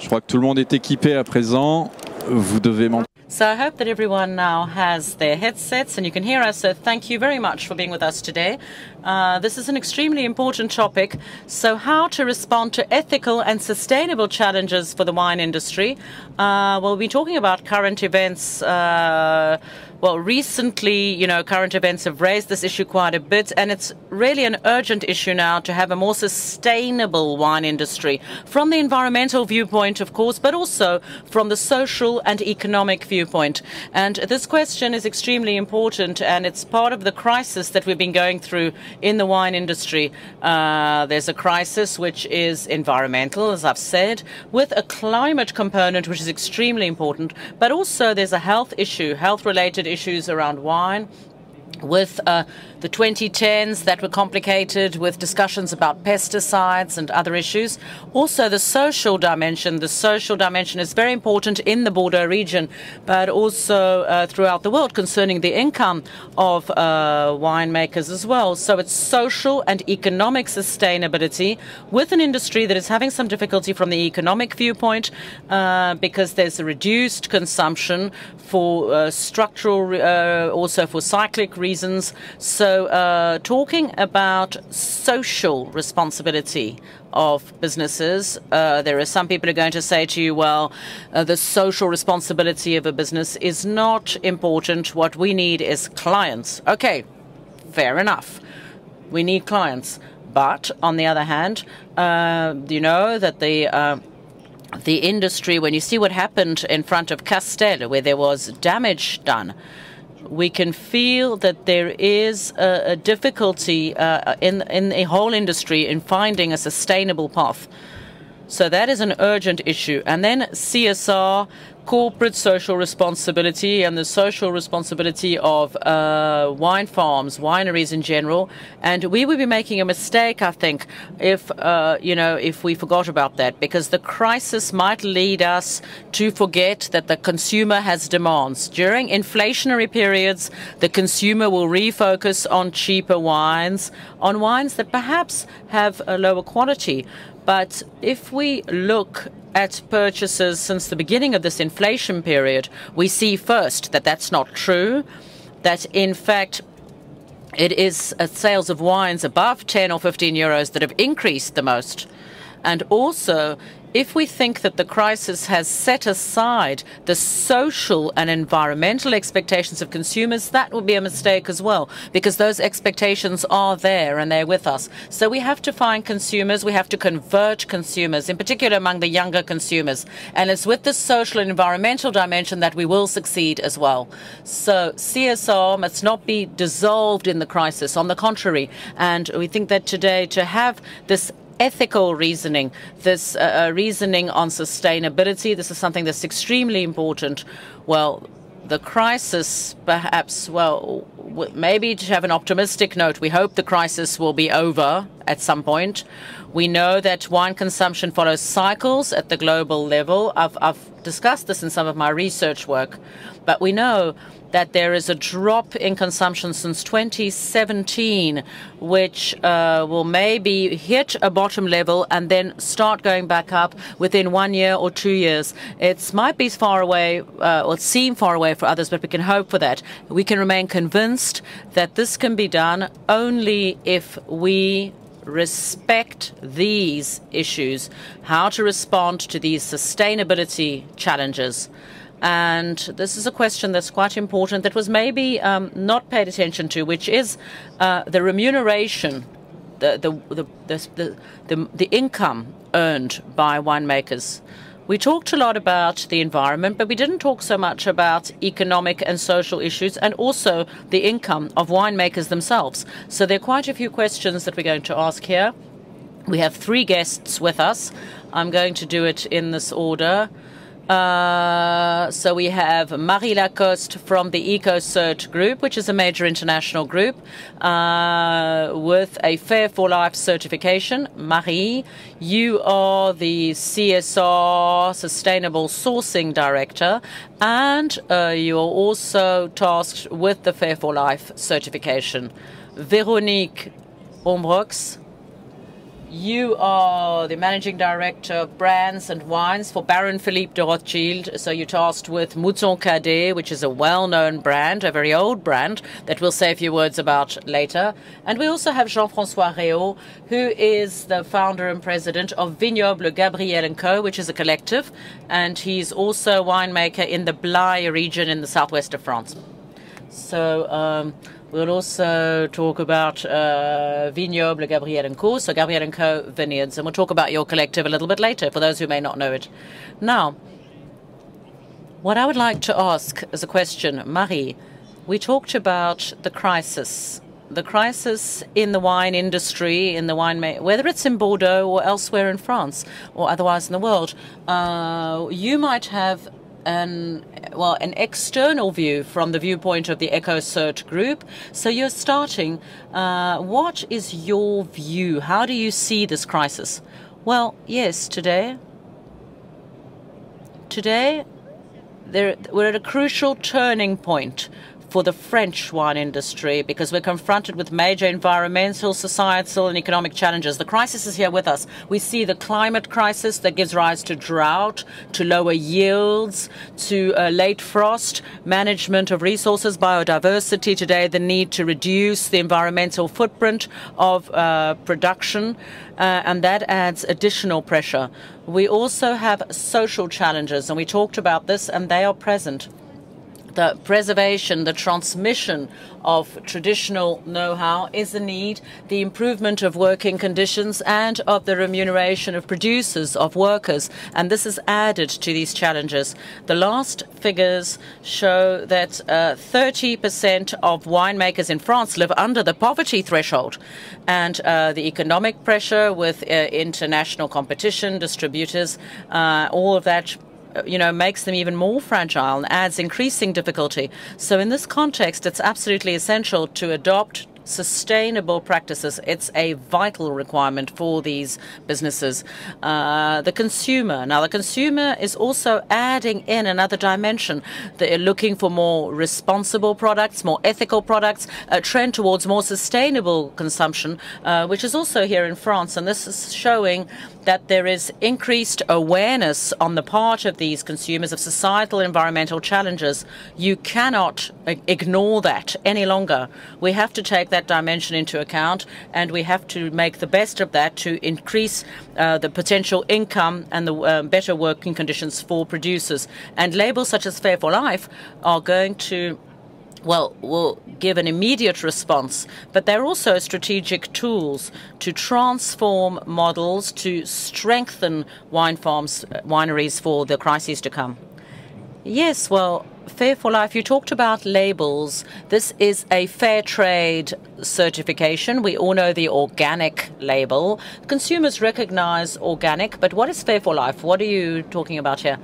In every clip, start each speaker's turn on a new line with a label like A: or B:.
A: Je crois que tout le monde est équipé à présent. Vous devez m'entendre.
B: So I hope that everyone now has their headsets and you can hear us. So thank you very much for being with us today. This is an extremely important topic. So how to respond to ethical and sustainable challenges for the wine industry. Well, we've been talking about current events. Well, recently, current events have raised this issue quite a bit, and it's really an urgent issue now to have a more sustainable wine industry from the environmental viewpoint, of course, but also from the social and economic viewpoint. And this question is extremely important, and it's part of the crisis that we've been going through in the wine industry. There's a crisis which is environmental, as I've said, with a climate component, which is extremely important, but also there's a health issue, health-related issues around wine, with the 2010s that were complicated with discussions about pesticides and other issues. Also, the social dimension. The social dimension is very important in the Bordeaux region, but also throughout the world concerning the income of winemakers as well. So it's social and economic sustainability with an industry that is having some difficulty from the economic viewpoint because there's a reduced consumption for structural, also for cyclic reasons. So talking about social responsibility of businesses, there are some people who are going to say to you, well, the social responsibility of a business is not important. What we need is clients. Okay, fair enough. We need clients. But on the other hand, you know that the industry, when you see what happened in front of Cadet, where there was damage done, we can feel that there is a difficulty in the whole industry in finding a sustainable path. So that is an urgent issue. And then CSR, corporate social responsibility, and the social responsibility of wine farms, wineries in general. And we would be making a mistake, I think, if if we forgot about that, because the crisis might lead us to forget that the consumer has demands. During inflationary periods, the consumer will refocus on cheaper wines, on wines that perhaps have a lower quality. But if we look at purchases since the beginning of this inflation period, we see first that that's not true, that in fact it is sales of wines above 10 or 15 euros that have increased the most. And also, if we think that the crisis has set aside the social and environmental expectations of consumers, that would be a mistake as well, because those expectations are there and they're with us. So we have to find consumers, we have to convert consumers, in particular among the younger consumers. And it's with the social and environmental dimension that we will succeed as well. So CSR must not be dissolved in the crisis, on the contrary. And we think that today to have this ethical reasoning, this reasoning on sustainability, this is something that's extremely important. Well, the crisis, perhaps, well, maybe to have an optimistic note, we hope the crisis will be over at some point. We know that wine consumption follows cycles at the global level. I've discussed this in some of my research work, but we know that there is a drop in consumption since 2017, which will maybe hit a bottom level and then start going back up within 1 year or 2 years. It might be far away, or seem far away for others, but we can hope for that. We can remain convinced that this can be done only if we respect these issues, how to respond to these sustainability challenges. And this is a question that's quite important that was maybe not paid attention to, which is the remuneration, the income earned by winemakers. We talked a lot about the environment, but we didn't talk so much about economic and social issues and also the income of winemakers themselves. So there are quite a few questions that we're going to ask here. We have 3 guests with us. I'm going to do it in this order. So we have Marie LACOSTE from the EcoCert group, which is a major international group with a Fair for Life certification. Marie, you are the CSR Sustainable Sourcing Director, and you are also tasked with the Fair for Life certification. Véronique Ombrox, You are the Managing Director of Brands and Wines for Baron Philippe de Rothschild. So you're tasked with Mouton Cadet, which is a well-known brand, a very old brand that we'll say a few words about later. And we also have Jean-François Réau, who is the founder and president of Vignobles, Gabriel and Co., which is a collective. And he's also a winemaker in the Blaye region in the southwest of France. So we'll also talk about Vignobles, Gabriel & Co., so Gabriel & Co. Vineyards, and we'll talk about your collective a little bit later, for those who may not know it. Now, what I would like to ask as a question, Marie, we talked about the crisis in the wine industry, in the whether it's in Bordeaux or elsewhere in France or otherwise in the world. You might have an external view from the viewpoint of the EcoCert group. So you're starting. What is your view? How do you see this crisis? Well, yes, today we're at a crucial turning point for the French wine industry because we're confronted with major environmental, societal, and economic challenges. The crisis is here with us. We see the climate crisis that gives rise to drought, to lower yields, to late frost, management of resources, biodiversity today, the need to reduce the environmental footprint of production, and that adds additional pressure. We also have social challenges, and we talked about this, and they are present. The preservation, the transmission of traditional know-how is a need, the improvement of working conditions and of the remuneration of producers, of workers, and this is added to these challenges. The last figures show that 30% of winemakers in France live under the poverty threshold, and the economic pressure with international competition, distributors, all of that makes them even more fragile and adds increasing difficulty. So in this context, it's absolutely essential to adopt sustainable practices. It's a vital requirement for these businesses. The consumer. Now, the consumer is also adding in another dimension. They're looking for more responsible products, more ethical products, a trend towards more sustainable consumption, which is also here in France. And this is showing that there is increased awareness on the part of these consumers of societal and environmental challenges. You cannot ignore that any longer. We have to take that dimension into account, and we have to make the best of that to increase the potential income and the better working conditions for producers. And labels such as Fair for Life are going to will give an immediate response, but they're also strategic tools to transform models to strengthen wine farms, wineries for the crises to come. Yes, well, Fair for Life, you talked about labels. This is a fair trade certification. We all know the organic label. Consumers recognize organic, but what is Fair for Life? What are you talking about here?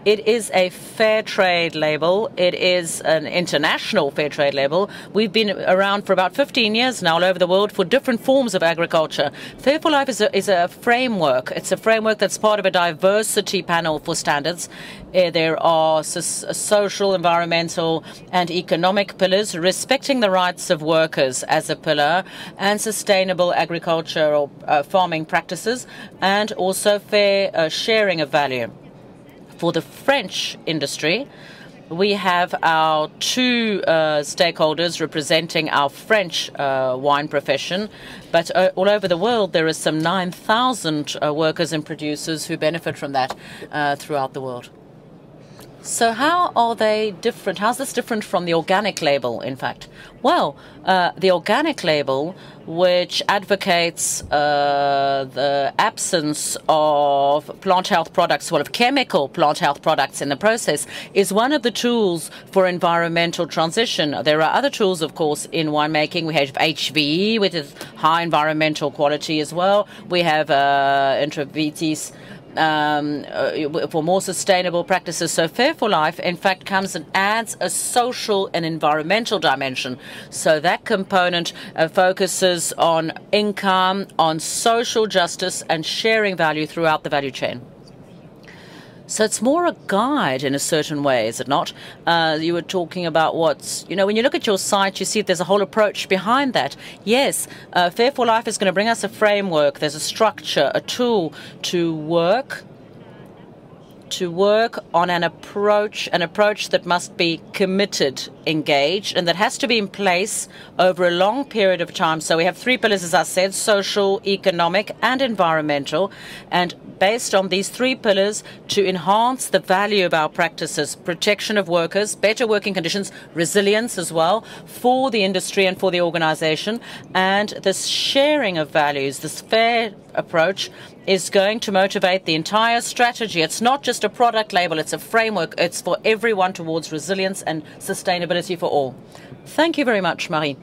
B: It is a fair trade label. It is an international fair trade label. We've been around for about 15 years now all over the world for different forms of agriculture. Fair for Life is a framework. It's a framework that's part of a diversity panel for standards. There are social, environmental, and economic pillars, respecting the rights of workers as a pillar, and sustainable agriculture or farming practices, and also fair sharing of value. For the French industry, we have our two stakeholders representing our French wine profession, but all over the world there are some 9,000 workers and producers who benefit from that throughout the world. So how are they different? How's this different from the organic label, in fact? Well, the organic label, which advocates the absence of plant health products, well, of chemical plant health products in the process, is one of the tools for environmental transition. There are other tools, of course, in winemaking. We have HVE, which is high environmental quality as well. We have Intravitis, for more sustainable practices. So Fair for Life, in fact, comes and adds a social and environmental dimension. So that component focuses on income, on social justice, and sharing value throughout the value chain. So it's more a guide in a certain way, is it not? You were talking about what's, when you look at your site, you see there's a whole approach behind that. Yes, Fair for Life is going to bring us a framework. There's a structure, a tool to work on an approach that must be committed, engaged, and that has to be in place over a long period of time. So we have 3 pillars, as I said: social, economic, and environmental. And based on these 3 pillars, to enhance the value of our practices, protection of workers, better working conditions, resilience as well for the industry and for the organization, and this sharing of values, this fair approach is going to motivate the entire strategy. It's not just a product label, it's a framework. It's for everyone towards resilience and sustainability for all. Thank you very much, Marie.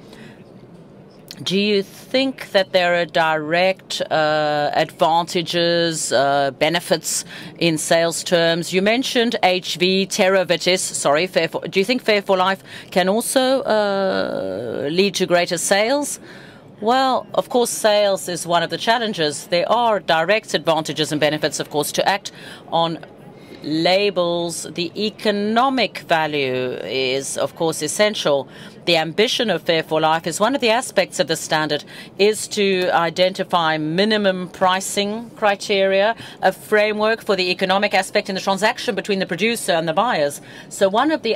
B: Do you think that there are direct advantages, benefits in sales terms? You mentioned HV, Terra Vitis, sorry, do you think Fair for Life can also lead to greater sales? Well, of course, sales is one of the challenges. There are direct advantages and benefits, of course, to act on labels. The economic value is, of course, essential. The ambition of Fair for Life is one of the aspects of the standard is to identify minimum pricing criteria, a framework for the economic aspect in the transaction between the producer and the buyers. So one of the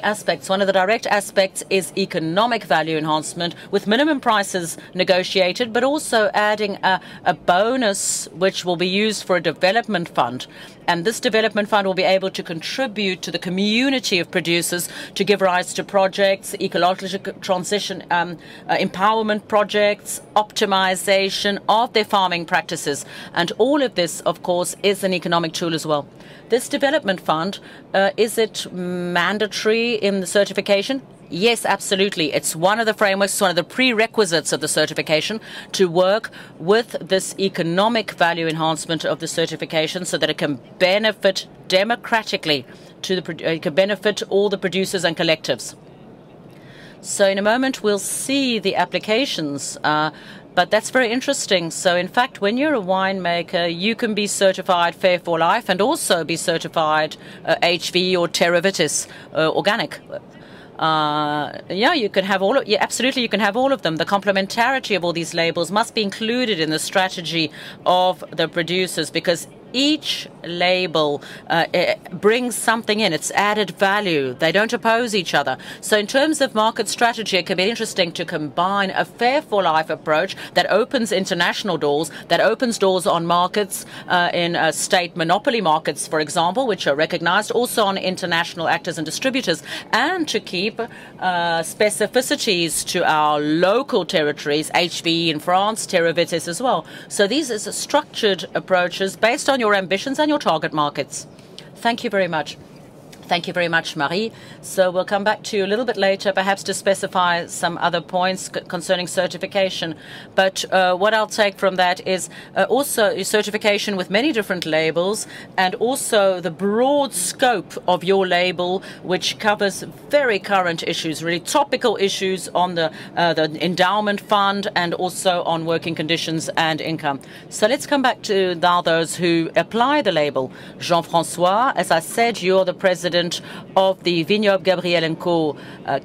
B: direct aspects is economic value enhancement with minimum prices negotiated, but also adding a bonus which will be used for a development fund. And this development fund will be able to contribute to the community of producers to give rise to projects, ecological transition, empowerment projects, optimization of their farming practices. And all of this, of course, is an economic tool as well. This development fund, is it mandatory in the certification? Yes, absolutely. It's one of the frameworks, it's one of the prerequisites of the certification to work with this economic value enhancement of the certification so that it can benefit democratically it can benefit all the producers and collectives. So in a moment, we'll see the applications, but that's very interesting. So in fact, when you're a winemaker, you can be certified Fair for Life and also be certified HV or Terra Vitis, organic. You can have absolutely, you can have all of them. The complementarity of all these labels must be included in the strategy of the producers because each label brings something in. It's added value. They don't oppose each other. So in terms of market strategy, it can be interesting to combine a Fair for Life approach that opens international doors, that opens doors on markets in state monopoly markets, for example, which are recognized, also on international actors and distributors, and to keep specificities to our local territories, HV in France, Terra Vitis as well. So these are structured approaches based on your ambitions and your target markets. Thank you very much. Thank you very much, Marie. So we'll come back to you a little bit later, perhaps to specify some other points concerning certification. But what I'll take from that is also certification with many different labels and also the broad scope of your label, which covers very current issues, really topical issues on the endowment fund and also on working conditions and income. So let's come back to now those who apply the label. Jean-François, as I said, you're the president of the Vignobles Gabriel & Co.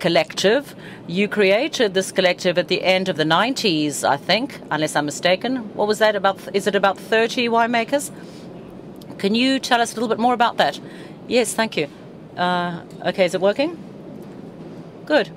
B: collective. You created this collective at the end of the 90s, I think, unless I'm mistaken. What was that about? Is it about 30 winemakers? Can you tell us a little bit more about that? Yes, thank you. Okay, is it working? Good.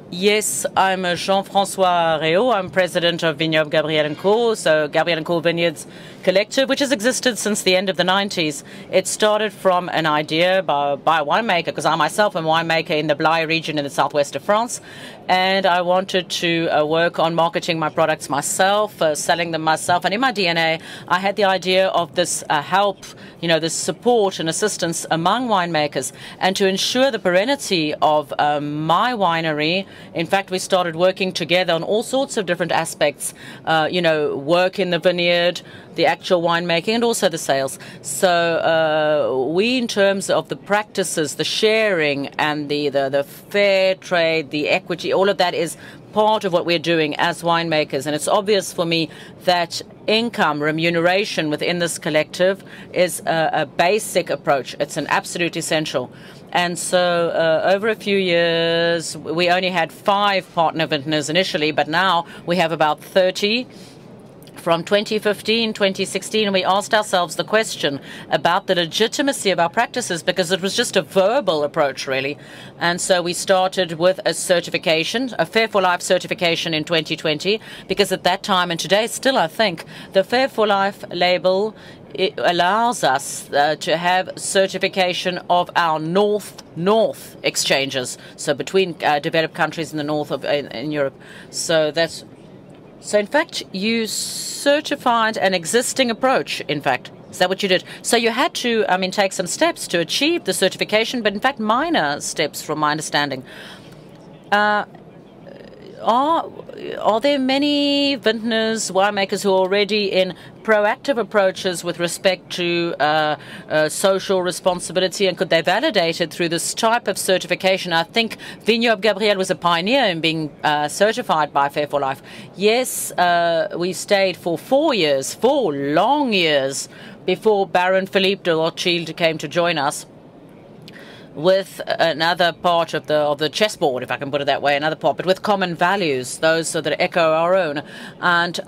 B: Yes, I'm Jean-François Réau. I'm president of Vignobles Gabriel & Co., so Gabriel & Co. Vineyards Collective, which has existed since the end of the 90s. It started from an idea by a winemaker, because I myself am a winemaker in the Blaye region in the southwest of France, and I wanted to work on marketing my products myself, selling them myself. And in my DNA, I had the idea of this help, this support and assistance among winemakers, and to ensure the perennity of my winery. In fact, we started working together on all sorts of different aspects, work in the vineyard, the actual winemaking, and also the sales. So we, in terms of the practices, the sharing, and the fair trade, the equity, all of that is part of what we're doing as winemakers. And it's obvious for me that income, remuneration within this collective is a basic approach. It's an absolute essential. And so over a few years, we only had 5 partner vintners initially, but now we have about 30. From 2015, 2016, we asked ourselves the question about the legitimacy of our practices because it was just a verbal approach, really. And so we started with a certification, a Fair for Life certification in 2020, because at that time and today still, I think, the Fair for Life label it allows us to have certification of our north exchanges, so between developed countries in the north of in Europe. So in fact, you certified an existing approach, in fact. Is that what you did? So you had to, take some steps to achieve the certification, but in fact, minor steps from my understanding. Are there many vintners, winemakers who are already in proactive approaches with respect to social responsibility, and could they validate it through this type of certification? I think Vignobles Gabriel was a pioneer in being certified by Fair for Life. Yes, we stayed for 4 years, 4 long years, before Baron Philippe de Rothschild came to join us with another part of the chessboard, if I can put it that way, another part, but with common values, those that echo our own, and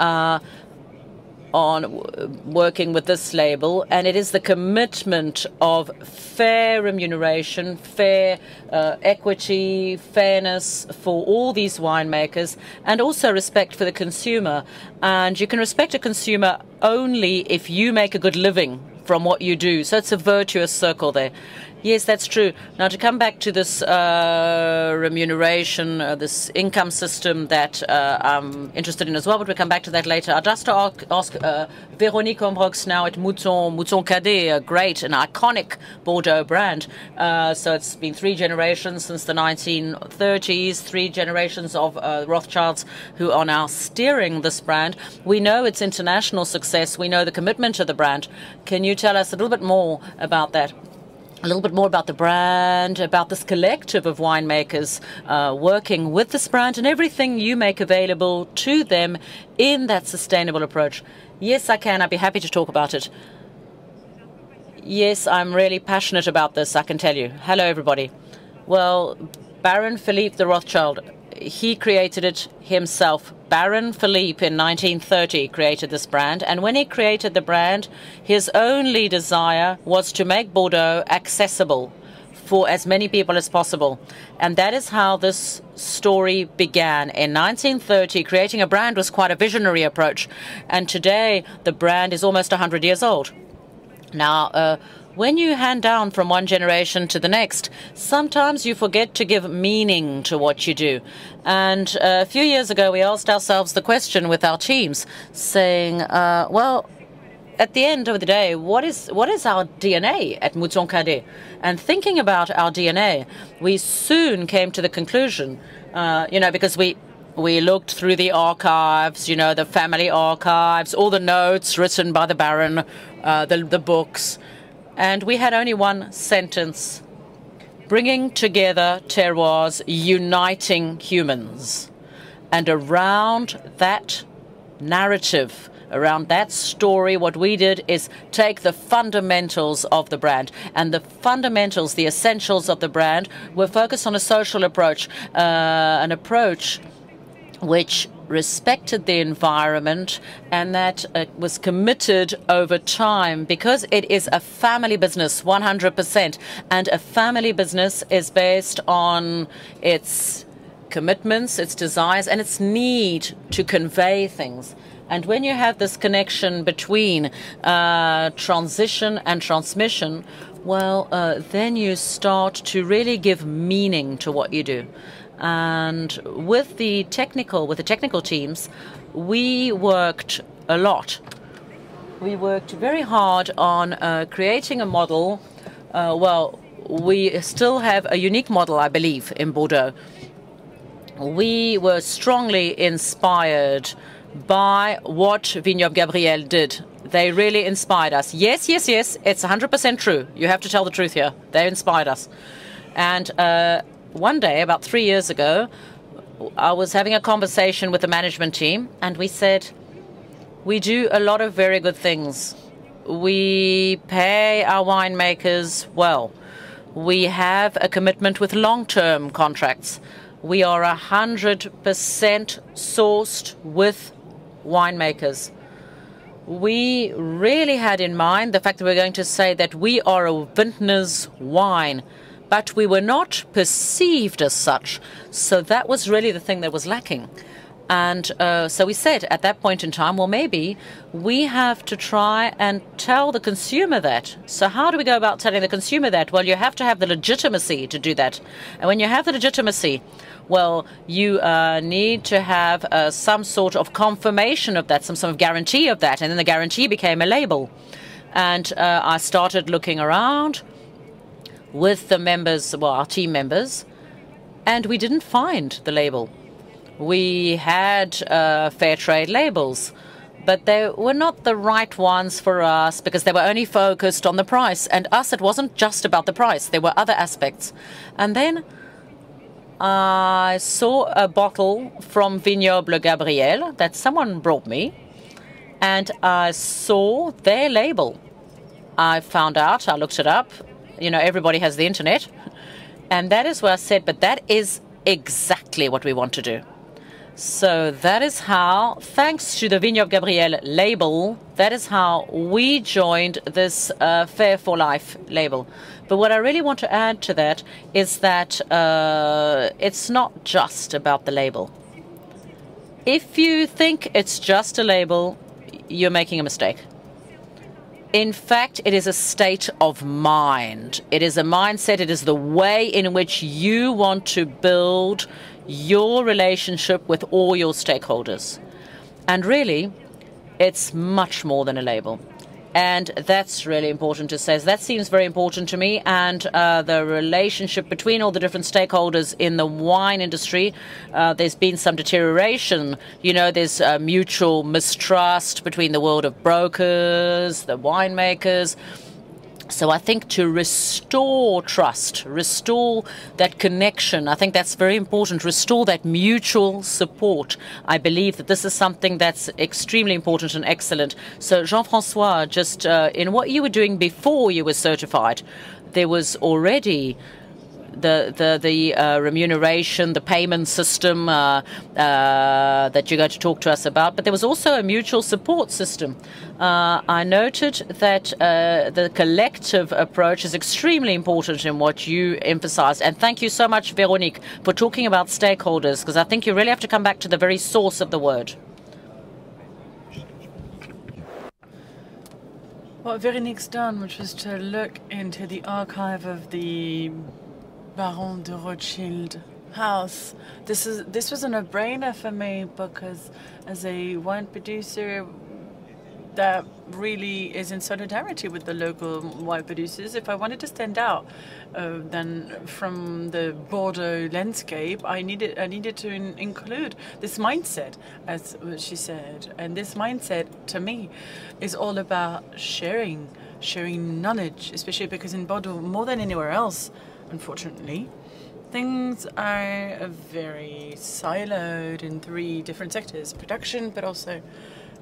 B: on working with this label. And it is the commitment of fair remuneration, fair equity, fairness for all these winemakers, and also respect for the consumer. And you can respect a consumer only if you make a good living from what you do. So it's a virtuous circle there. Yes, that's true. Now, to come back to this remuneration, this income system that I'm interested in as well, but we'll come back to that later. I'd just ask Véronique Ombrox now at Mouton Cadet, a great and iconic Bordeaux brand. So it's been 3 generations since the 1930s, 3 generations of Rothschilds who are now steering this brand. We know its international success. We know the commitment to the brand. Can you tell us a little bit more about that? A little bit more about the brand, about this collective of winemakers working with this brand and everything you make available to them in that sustainable approach. Yes, I can. I'd be happy to talk about it. Yes, I'm really passionate about this, I can tell you. Hello, everybody. Well, Baron Philippe de Rothschild, he created it himself. Baron Philippe in 1930 created this brand, and when he created the brand, his only desire was to make Bordeaux accessible for as many people as possible. And that is how this story began. In 1930, creating a brand was quite a visionary approach, and today the brand is almost 100 years old. Now, when you hand down from one generation to the next, sometimes you forget to give meaning to what you do. And a few years ago, we asked ourselves the question with our teams, saying, well, at the end of the day, what is our DNA at Mouton Cadet? And thinking about our DNA, we soon came to the conclusion, because we looked through the archives, the family archives, all the notes written by the Baron, the books, and we had only one sentence: bringing together terroirs, uniting humans. And around that narrative, around that story, what we did is take the fundamentals of the brand. And the fundamentals, the essentials of the brand, were focused on a social approach, an approach which respected the environment and that was committed over time, because it is a family business 100%, and a family business is based on its commitments, its desires, and its need to convey things. And when you have this connection between transition and transmission, well, then you start to really give meaning to what you do. And with the technical teams, we worked a lot. We worked very hard on creating a model. Well, we still have a unique model, I believe, in Bordeaux. We were strongly inspired by what Vignobles Gabriel did. They really inspired us. Yes, yes, yes, it's 100% true. You have to tell the truth here. They inspired us. And one day, about 3 years ago, I was having a conversation with the management team, and we said, we do a lot of very good things. We pay our winemakers well. We have a commitment with long-term contracts. We are 100% sourced with winemakers. We really had in mind the fact that we're going to say that we are a vintner's wine, but we were not perceived as such. So that was really the thing that was lacking. And so we said at that point in time, well, maybe we have to try and tell the consumer that. So how do we go about telling the consumer that? Well, you have to have the legitimacy to do that. And when you have the legitimacy, well, you need to have some sort of confirmation of that, some sort of guarantee of that. And then the guarantee became a label. And I started looking around with the members, well, our team members, and we didn't find the label. We had fair trade labels, but they were not the right ones for us because they were only focused on the price. And us, it wasn't just about the price. There were other aspects. And then I saw a bottle from Vignobles Gabriel that someone brought me, and I saw their label. I found out, I looked it up. You know, everybody has the internet. And that is where I said, but that is exactly what we want to do. So that is how, thanks to the Vignobles Gabriel label, that is how we joined this Fair for Life label. But what I really want to add to that is that it's not just about the label. If you think it's just a label, you're making a mistake. In fact, it is a state of mind. It is a mindset. It is the way in which you want to build your relationship with all your stakeholders. And really, it's much more than a label. And that's really important to say. That seems very important to me. And the relationship between all the different stakeholders in the wine industry, there's been some deterioration. You know, there's mutual mistrust between the world of brokers, the winemakers. So I think to restore trust, restore that connection, I think that's very important, restore that mutual support. I believe that this is something that's extremely important and excellent. So Jean-François, just in what you were doing before you were certified, there was already the remuneration, the payment system that you're going to talk to us about, but there was also a mutual support system. I noted that the collective approach is extremely important in what you emphasized. And thank you so much, Véronique, for talking about stakeholders, because I think you really have to come back to the very source of the word.
C: What Véronique's done, which was to look into the archive of the Baron de Rothschild house. This was a no-brainer for me because as a wine producer that really is in solidarity with the local wine producers, if I wanted to stand out then from the Bordeaux landscape, I needed to include this mindset, as she said. And this mindset, to me, is all about sharing knowledge, especially because in Bordeaux, more than anywhere else, unfortunately, things are very siloed in 3 different sectors: production, but also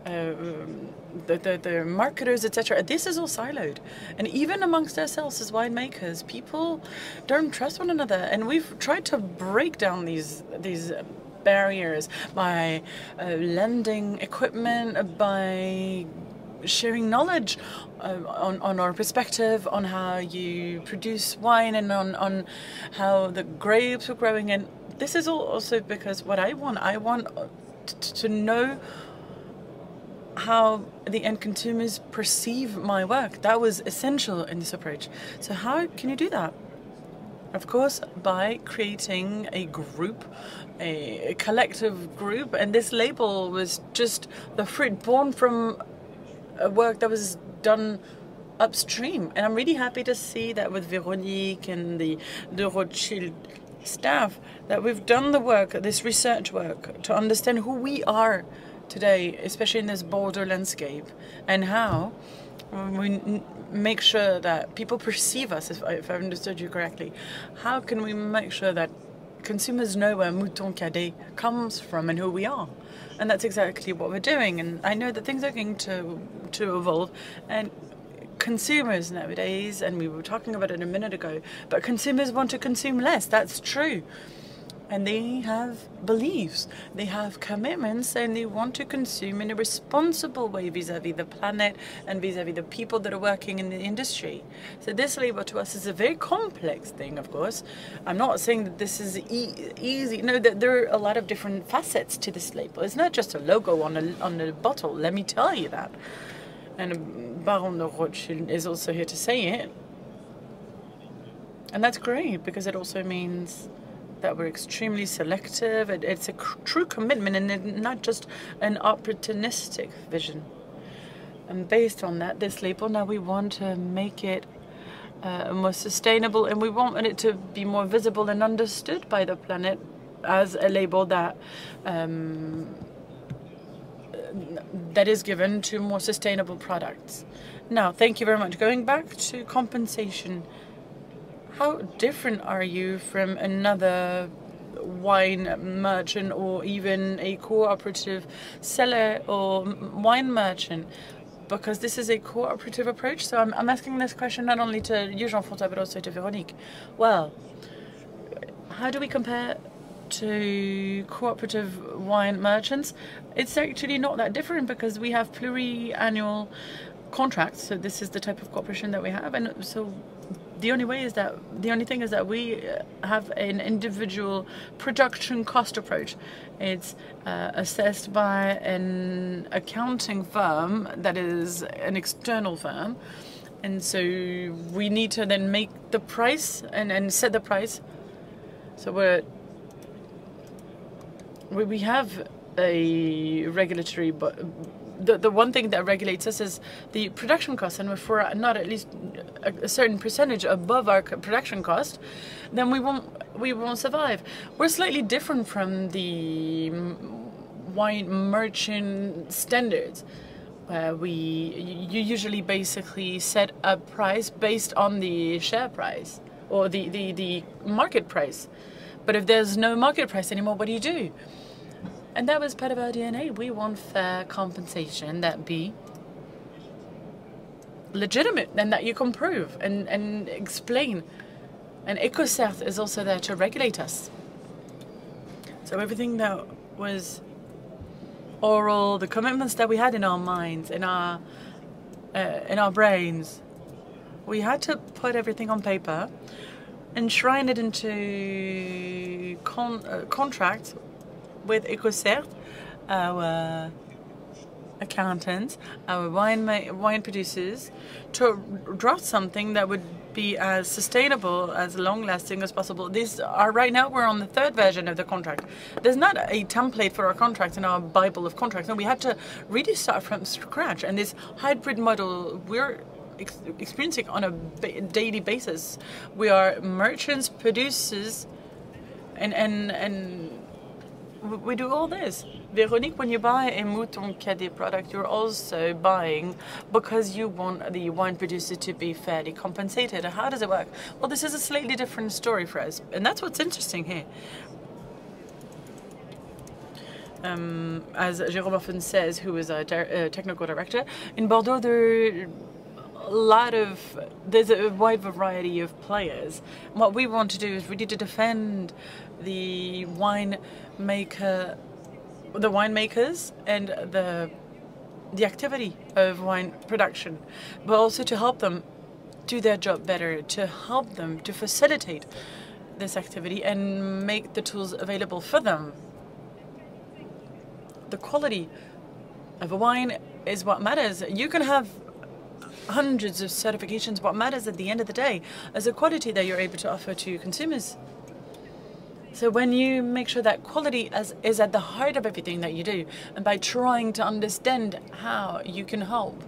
C: the marketers, etc. This is all siloed, and even amongst ourselves as winemakers, people don't trust one another. And we've tried to break down these barriers by lending equipment, by sharing knowledge on our perspective on how you produce wine and on how the grapes are growing. And this is all also because what I want to know how the end consumers perceive my work. That was essential in this approach. So how can you do that? Of course, by creating a group, a collective group. And this label was just the fruit born from a work that was done upstream. And I'm really happy to see that with Véronique and the Rothschild staff, that we've done the work, this research work, to understand who we are today, especially in this Bordeaux landscape, and how we make sure that people perceive us, if I've understood you correctly. How can we make sure that consumers know where Mouton Cadet comes from and who we are. And that's exactly what we're doing. And I know that things are going to evolve. And consumers nowadays, and we were talking about it a minute ago, but consumers want to consume less. That's true. And they have beliefs, they have commitments, and they want to consume in a responsible way vis-à-vis the planet and vis-à-vis the people that are working in the industry. So this label to us is a very complex thing, of course. I'm not saying that this is easy. No, that there are a lot of different facets to this label. It's not just a logo on a bottle, let me tell you that. And Baron de Rothschild is also here to say it. And that's great, because it also means that we're extremely selective. It's a true commitment and not just an opportunistic vision. And based on that, this label, now we want to make it more sustainable, and we want it to be more visible and understood by the planet as a label that that is given to more sustainable products. Now, thank you very much. Going back to compensation, how different are you from another wine merchant or even a cooperative seller or wine merchant? Because this is a cooperative approach. So I'm asking this question not only to you, Jean-François, but also to Véronique. Well, how do we compare to cooperative wine merchants? It's actually not that different, because we have pluri-annual contracts. So this is the type of cooperation that we have. And so the only thing is that we have an individual production cost approach. It's assessed by an accounting firm that is an external firm, and so we need to then make the price and set the price. So we have a regulatory, but the one thing that regulates us is the production cost, and if we're not at least a certain percentage above our production cost, then we won't survive. We're slightly different from the wine merchant standards, where you usually basically set a price based on the share price or the market price. But if there's no market price anymore, what do you do? And that was part of our DNA. We want fair compensation that be legitimate and that you can prove and explain. And EcoCert is also there to regulate us. So everything that was oral, the commitments that we had in our minds, in our brains, we had to put everything on paper, enshrine it into contracts with EcoCert, our accountants, our wine producers, to draft something that would be as sustainable, as long-lasting as possible. Right now we're on the third version of the contract. There's not a template for our contract in our Bible of contracts. No, we had to really start from scratch. And this hybrid model we're experiencing on a daily basis. We are merchants, producers, and we do all this. Véronique, when you buy a Mouton Cadet product, you're also buying because you want the wine producer to be fairly compensated. How does it work? Well, this is a slightly different story for us, and that's what's interesting here. As Jérôme often says, who is a technical director, in Bordeaux there's a wide variety of players. And what we want to do is really to defend the winemakers and the activity of wine production, but also to help them do their job better, to help them to facilitate this activity and make the tools available for them. The quality of a wine is what matters. You can have hundreds of certifications. What matters at the end of the day is the quality that you're able to offer to consumers. So when you make sure that quality is at the heart of everything that you do, and by trying to understand how you can help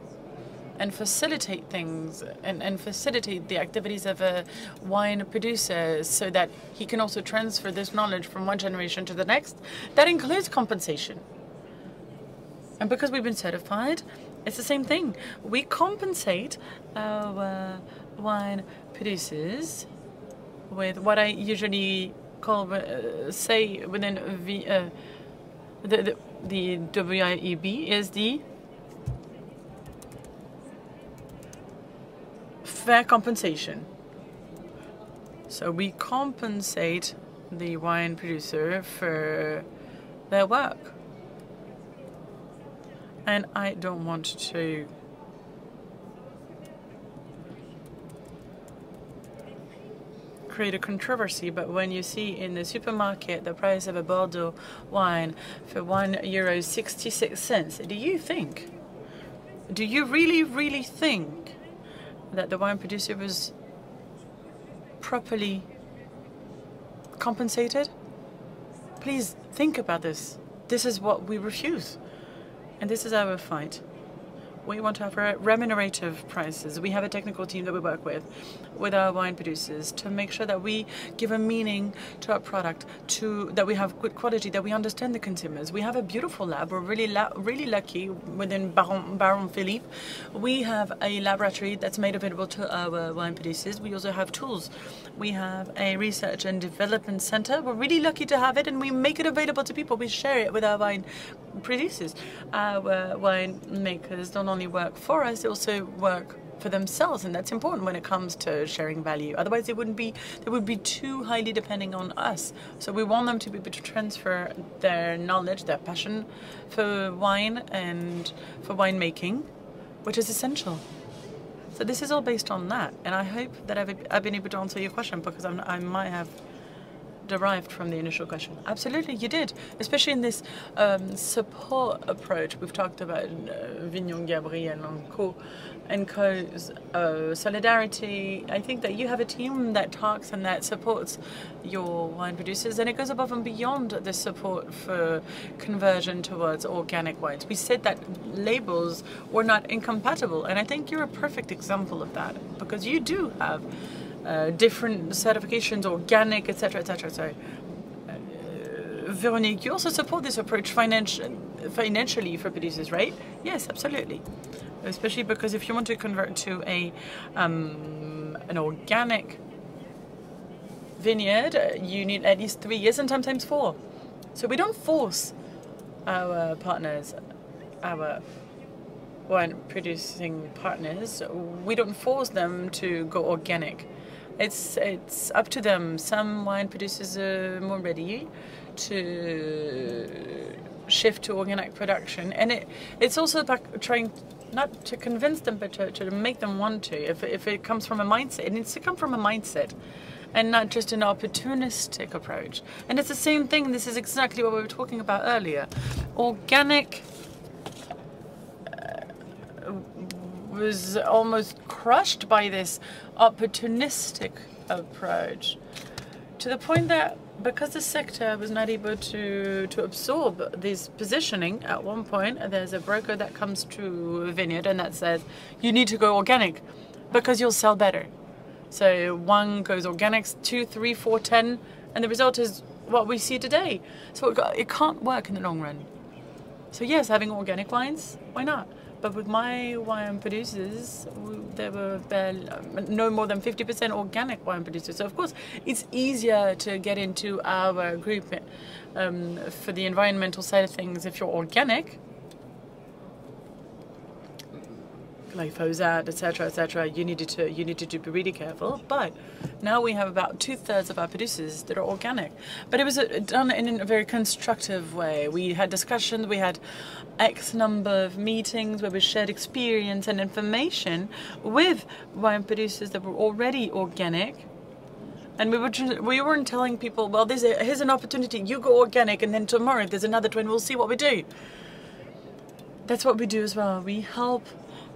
C: and facilitate things and facilitate the activities of a wine producer so that he can also transfer this knowledge from one generation to the next, that includes compensation. And because we've been certified, it's the same thing. We compensate our wine producers with what I usually say within the WIEB is the fair compensation. So we compensate the wine producer for their work. And I don't want to create a controversy, but when you see in the supermarket the price of a Bordeaux wine for €1.66, do you really think that the wine producer was properly compensated? Please think about this. This is what we refuse, and this is our fight. We want to have remunerative prices. We have a technical team that we work with our wine producers to make sure that we give a meaning to our product, that we have good quality, that we understand the consumers. We have a beautiful lab. We're really lucky within Baron Philippe. We have a laboratory that's made available to our wine producers. We also have tools. We have a research and development center. We're really lucky to have it, and we make it available to people. We share it with our wine producers. Our wine makers don't only work for us, they also work for themselves, and that's important when it comes to sharing value. Otherwise, they would be too highly depending on us. So we want them to be able to transfer their knowledge, their passion for wine and for winemaking, which is essential. So this is all based on that, and I hope that I've been able to answer your question, because I might have derived from the initial question. Absolutely, you did, especially in this support approach. We've talked about Vignobles, Gabriel, and Co.'s solidarity. I think that you have a team that talks and that supports your wine producers, and it goes above and beyond the support for conversion towards organic wines. We said that labels were not incompatible, and I think you're a perfect example of that, because you do have different certifications, organic, etc., etc. So, Véronique, you also support this approach financially for producers, right? Yes, absolutely. Especially because if you want to convert to an organic vineyard, you need at least 3 years and sometimes 4. So we don't force our partners, our wine producing partners, we don't force them to go organic. It's up to them. Some wine producers are more ready to shift to organic production, and it's also about trying not to convince them, but to make them want to. If it comes from a mindset, it needs to come from a mindset, and not just an opportunistic approach. And it's the same thing. This is exactly what we were talking about earlier. Organic was almost crushed by this opportunistic approach, to the point that because the sector was not able to absorb this positioning, at one point there's a broker that comes to a vineyard and that says, you need to go organic because you'll sell better. So 1 goes organic, 2, 3, 4, 10, and the result is what we see today. So it can't work in the long run. So yes, having organic wines, why not? But with my wine producers, there were no more than 50% organic wine producers. So of course, it's easier to get into our group for the environmental side of things if you're organic, glyphosate, etc. You needed to be really careful. But now we have about 2/3 of our producers that are organic. But it was done in a very constructive way. We had discussions. We had X number of meetings where we shared experience and information with wine producers that were already organic. And we weren't telling people, well, here's an opportunity. You go organic, and then tomorrow if there's another trend, we'll see what we do. That's what we do as well. We help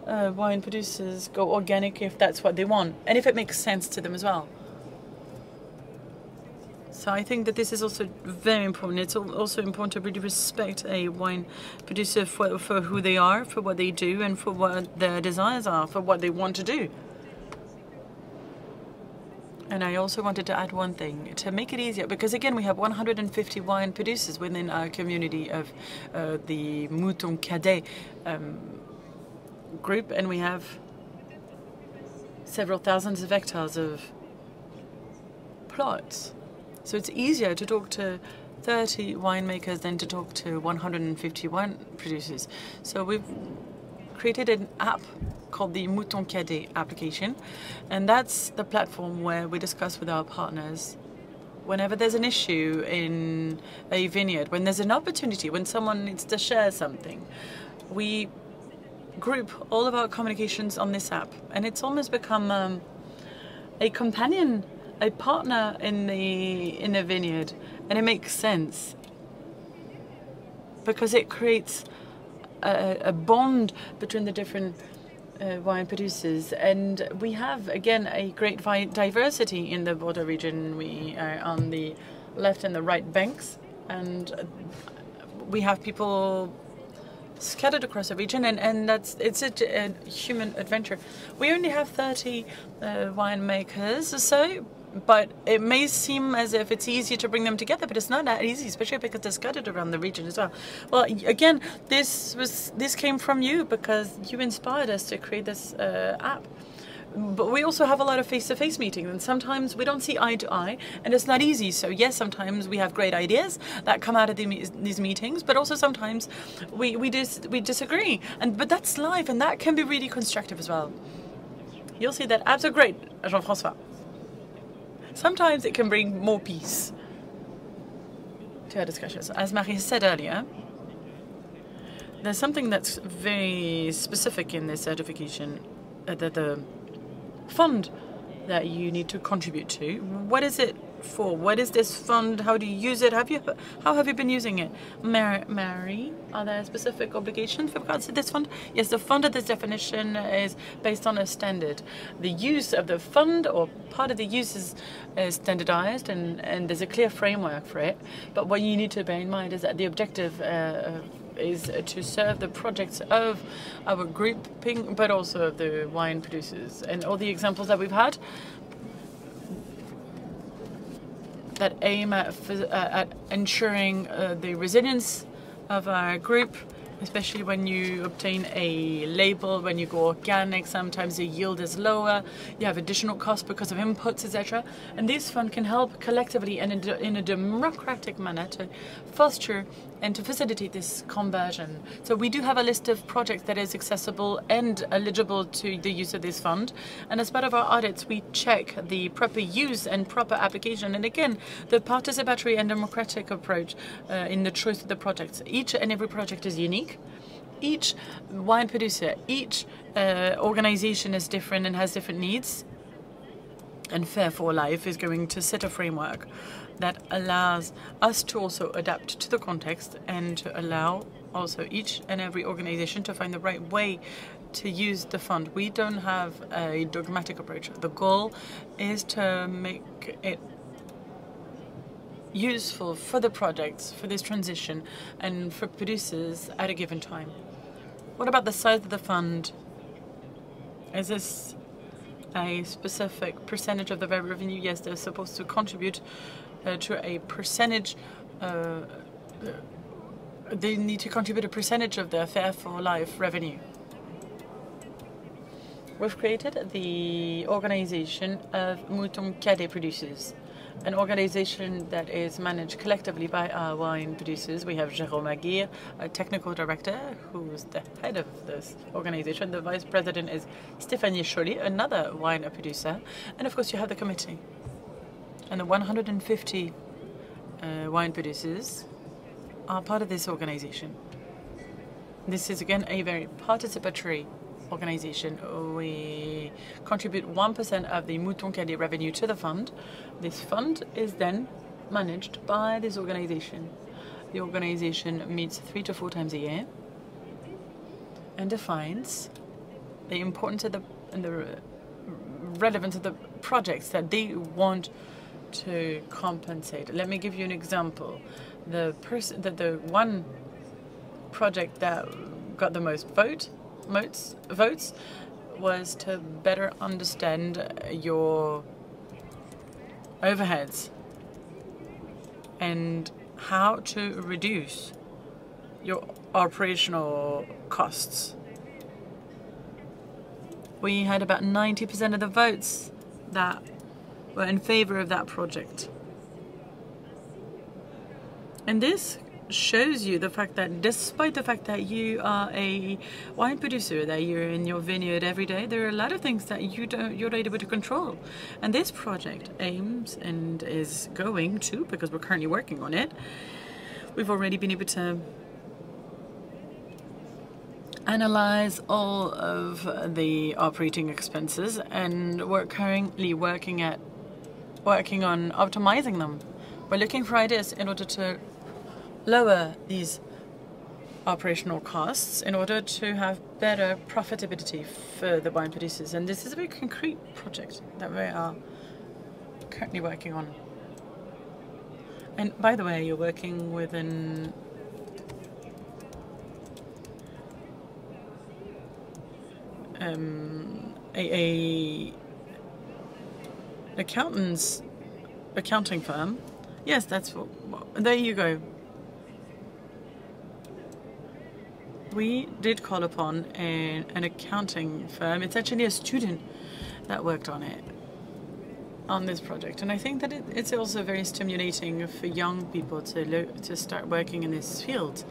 C: wine producers go organic if that's what they want, and if it makes sense to them as well. So I think that this is also very important. It's also important to really respect a wine producer for who they are, for what they do, and for what their desires are, for what they want to do. And I also wanted to add one thing to make it easier, because again, we have 150 wine producers within our community of the Mouton Cadet group, and we have several thousands of hectares of plots. So it's easier to talk to 30 winemakers than to talk to 150 wine producers. So we've created an app called the Mouton Cadet application, and that's the platform where we discuss with our partners whenever there's an issue in a vineyard, when there's an opportunity, when someone needs to share something. We group all of our communications on this app, and it's almost become a companion, a partner in the vineyard, and it makes sense because it creates a bond between the different wine producers. And we have, again, a great diversity in the Bordeaux region. We are on the left and the right banks, and we have people scattered across the region, and it's a human adventure. We only have 30 winemakers, so. But it may seem as if it's easy to bring them together, but it's not that easy, especially because they're scattered around the region as well. Well, again, this came from you because you inspired us to create this app. But we also have a lot of face-to-face meetings, and sometimes we don't see eye to eye, and it's not easy. So yes, sometimes we have great ideas that come out of these meetings, but also sometimes we disagree. But that's life, and that can be really constructive as well. You'll see that apps are great, Jean-François. Sometimes it can bring more peace to our discussions. As Marie said earlier, there's something that's very specific in this certification, the fund that you need to contribute to. What is it for? What is this fund? How do you use it? How have you been using it? Mary, are there specific obligations with regards to this fund? Yes, the fund of this definition is based on a standard. The use of the fund, or part of the use, is standardized, and there's a clear framework for it. But what you need to bear in mind is that the objective is to serve the projects of our grouping, but also of the wine producers. And all the examples that we've had that aim at ensuring the resilience of our group, especially when you obtain a label, when you go organic, sometimes the yield is lower, you have additional costs because of inputs, etc. And this fund can help collectively and in a democratic manner to foster and to facilitate this conversion. So we do have a list of projects that is accessible and eligible to the use of this fund. And as part of our audits, we check the proper use and proper application. And again, the participatory and democratic approach in the choice of the projects. Each and every project is unique. Each wine producer, each organization is different and has different needs. And Fair for Life is going to set a framework that allows us to also adapt to the context and to allow also each and every organization to find the right way to use the fund. We don't have a dogmatic approach. The goal is to make it useful for the projects, for this transition, and for producers at a given time. What about the size of the fund? Is this a specific percentage of the revenue? Yes, they're supposed to contribute to a percentage. They need to contribute a percentage of the Fair for Life revenue. We've created the organization of Mouton Cadet producers, an organization that is managed collectively by our wine producers. We have Jérôme Aguirre, a technical director, who's the head of this organization. The vice president is Stéphanie Choly, another wine producer. And of course, you have the committee. And the 150 wine producers are part of this organization. This is, again, a very participatory organization. We contribute 1% of the Mouton Cadet revenue to the fund. This fund is then managed by this organization. The organization meets 3 to 4 times a year and defines the importance of and the relevance of the projects that they want to compensate. Let me give you an example. The one project that got the most votes was to better understand your overheads and how to reduce your operational costs. We had about 90% of the votes that were in favor of that project. And this shows you the fact that despite the fact that you are a wine producer, that you're in your vineyard every day, there are a lot of things that you're not able to control. And this project aims and is going to, because we're currently working on it, we've already been able to analyze all of the operating expenses, and we're currently working on optimizing them. We're looking for ideas in order to lower these operational costs in order to have better profitability for the wine producers. And this is a very concrete project that we are currently working on. And by the way, you're working with an accounting firm. Yes, that's what, there you go. We did call upon an accounting firm. It's actually a student that worked on it, on this project. And I think that it's also very stimulating for young people to start working in this field.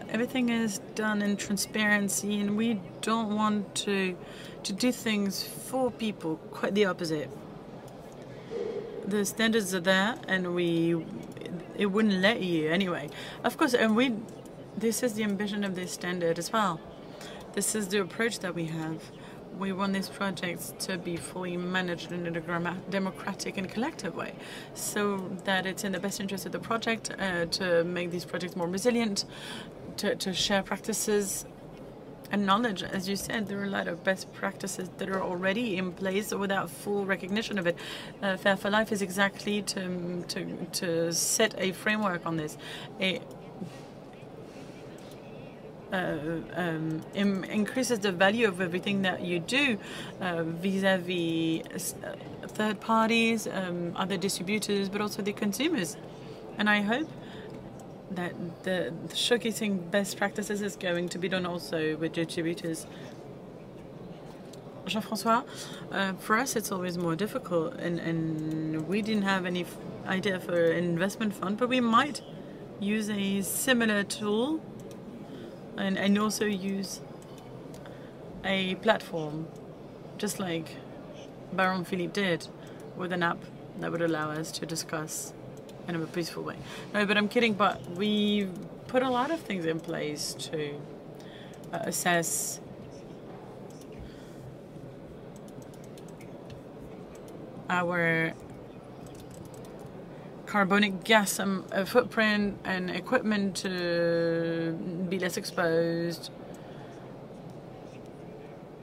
C: Everything is done in transparency, and we don't want to do things for people. Quite the opposite. The standards are there, and it wouldn't let you anyway. Of course, and this is the ambition of this standard as well. This is the approach that we have. We want these projects to be fully managed in a democratic and collective way, so that it's in the best interest of the project to make these projects more resilient, to share practices and knowledge. As you said, there are a lot of best practices that are already in place without full recognition of it. Fair for Life is exactly to set a framework on this. It increases the value of everything that you do vis-a-vis third parties, other distributors, but also the consumers. And I hope that the showcasing best practices is going to be done also with distributors. Jean-François, for us it's always more difficult, and we didn't have any idea for an investment fund, but we might use a similar tool and also use a platform, just like Baron Philippe did, with an app that would allow us to discuss in a peaceful way. No, but I'm kidding, but we put a lot of things in place to assess our carbonic gas footprint and equipment to be less exposed.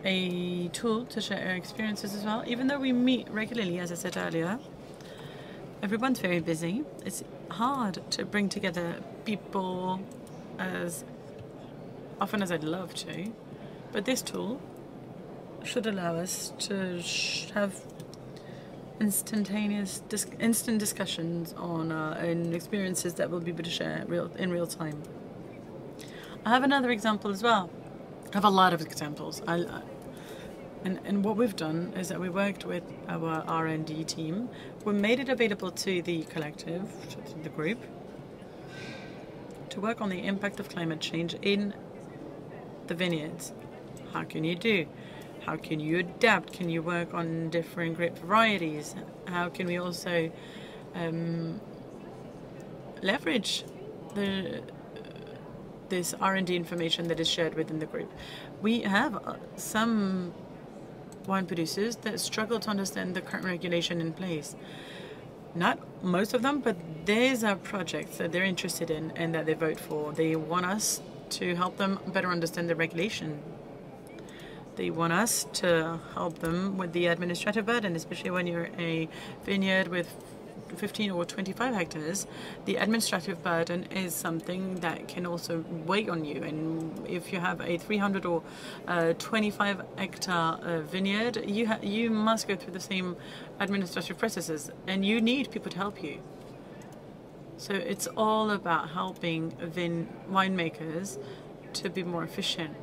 C: A tool to share our experiences as well. Even though we meet regularly, as I said earlier, everyone's very busy. It's hard to bring together people as often as I'd love to, but this tool should allow us to have instant discussions on and experiences that we'll be able to share in real time. I have another example as well. I have a lot of examples. And what we've done is that we worked with our R&D team. We made it available to the collective, to the group, to work on the impact of climate change in the vineyards. How can you do? How can you adapt? Can you work on different grape varieties? How can we also leverage this R&D information that is shared within the group? We have some wine producers that struggle to understand the current regulation in place. Not most of them, but these are projects that they're interested in and that they vote for. They want us to help them better understand the regulation. They want us to help them with the administrative burden, especially when you're a vineyard with 15 or 25 hectares. The administrative burden is something that can also weigh on you. And if you have a 300 or 25 hectare vineyard, you must go through the same administrative processes, and you need people to help you. So it's all about helping winemakers to be more efficient,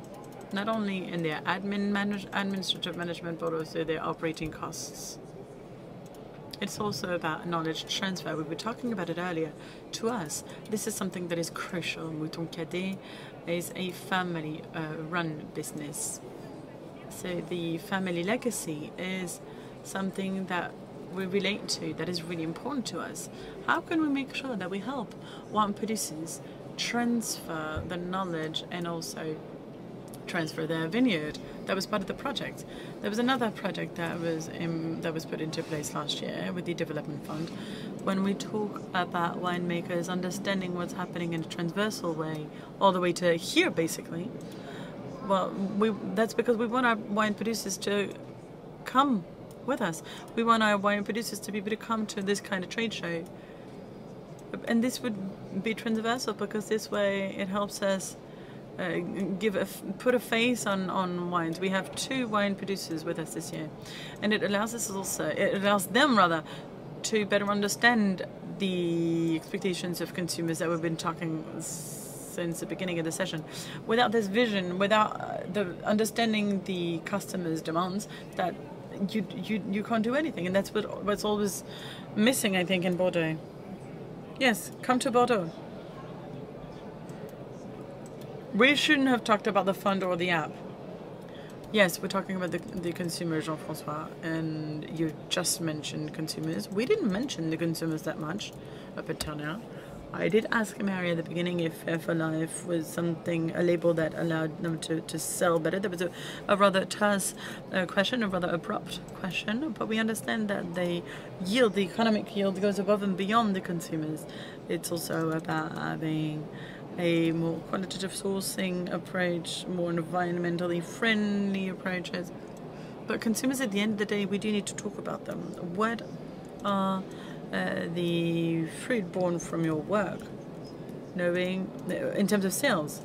C: not only in their administrative management, but also their operating costs. It's also about knowledge transfer. We were talking about it earlier. To us, this is something that is crucial. Mouton Cadet is a family-run business. So the family legacy is something that we relate to, that is really important to us. How can we make sure that we help wine producers transfer the knowledge and also transfer their vineyard? That was part of the project. There was another project that was put into place last year with the development fund. When we talk about winemakers understanding what's happening in a transversal way, all the way to here, basically. Well, that's because we want our wine producers to come with us. We want our wine producers to be able to come to this kind of trade show. And this would be transversal because this way it helps us put a face on wines. We have 2 wine producers with us this year, and it allows them to better understand the expectations of consumers that we've been talking since the beginning of the session. Without this vision, without the understanding the customers' demands, that you can't do anything, and that's what's always missing, I think, in Bordeaux. Yes, come to Bordeaux. We shouldn't have talked about the fund or the app. Yes, we're talking about the consumer, Jean-François, and you just mentioned consumers. We didn't mention the consumers that much up until now. I did ask Mary at the beginning if Fair for Life was a label that allowed them to sell better. There was a rather terse question, a rather abrupt question, but we understand that the economic yield goes above and beyond the consumers. It's also about having a more qualitative sourcing approach, more environmentally friendly approaches. But consumers, at the end of the day, we do need to talk about them. What are the fruit born from your work, knowing in terms of sales?